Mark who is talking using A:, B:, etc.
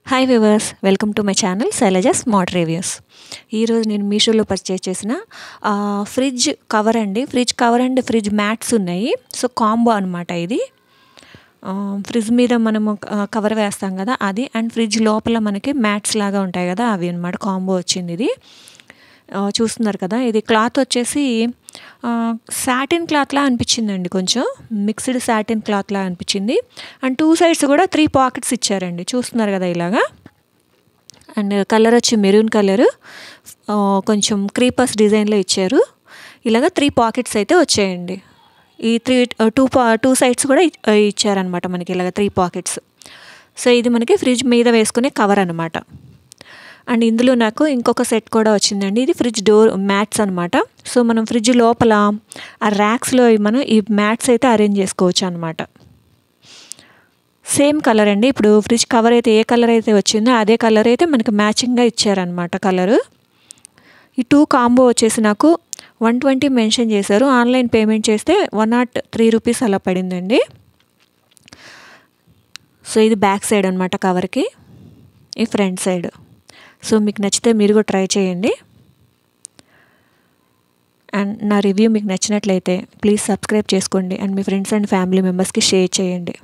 A: Hi viewers, welcome to my channel Shailaja smart reviews. ఈరోజు నేను మీషోలో పర్చేస్ చేసిన ఫ్రిడ్జ్ కవర్ అండి. Fridge cover and fridge mats ఉన్నాయి. సో కాంబో అనమాట ఇది. ఫ్రిడ్జ్ మీద మనము కవర్ వేస్తాం కదా అది, అండ్ ఫ్రిడ్జ్ లోపల మనకి మ్యాట్స్ లాగా ఉంటాయి కదా అవి అనమాట. కాంబో వచ్చింది ఇది. చూస్తున్నారు కదా, ఇది క్లాత్ వచ్చేసి సాటిన్ క్లాత్లా అనిపించిందండి. కొంచెం మిక్స్డ్ సాటిన్ క్లాత్లా అనిపించింది. అండ్ 2 సైడ్స్ కూడా 3 పాకెట్స్ ఇచ్చారండి. చూస్తున్నారు కదా ఇలాగా. అండ్ కలర్ వచ్చి మెరూన్ కలరు, కొంచెం క్రీపర్స్ డిజైన్లో ఇచ్చారు. ఇలాగ 3 పాకెట్స్ అయితే వచ్చాయండి. ఈ 2 సైడ్స్ కూడా ఇచ్చారనమాట మనకి, ఇలాగ 3 పాకెట్స్. సో ఇది మనకి ఫ్రిడ్జ్ మీద వేసుకునే కవర్ అనమాట. అండ్ ఇందులో నాకు ఇంకొక సెట్ కూడా వచ్చిందండి. ఇది ఫ్రిడ్జ్ డోర్ మ్యాట్స్ అనమాట. సో మనం ఫ్రిడ్జ్ లోపల ఆ ర్యాక్స్లో మనం ఈ మ్యాట్స్ అయితే అరేంజ్ చేసుకోవచ్చు అనమాట. సేమ్ కలర్ అండి. ఇప్పుడు ఫ్రిడ్జ్ కవర్ అయితే ఏ కలర్ అయితే వచ్చిందో అదే కలర్ అయితే మనకి మ్యాచింగ్గా ఇచ్చారనమాట కలరు. ఈ 2 కాంబో వచ్చేసి నాకు 120 మెన్షన్ చేశారు. ఆన్లైన్ పేమెంట్ చేస్తే 103 రూపీస్ అలా పడిందండి. సో ఇది బ్యాక్ సైడ్ అనమాట కవర్కి, ఈ ఫ్రంట్ సైడ్. సో మీకు నచ్చితే మీరు కూడా ట్రై చేయండి. అండ్ నా రివ్యూ మీకు నచ్చినట్లయితే ప్లీజ్ సబ్స్క్రైబ్ చేసుకోండి. And me friends and family మెంబర్స్కి షేర్ చేయండి.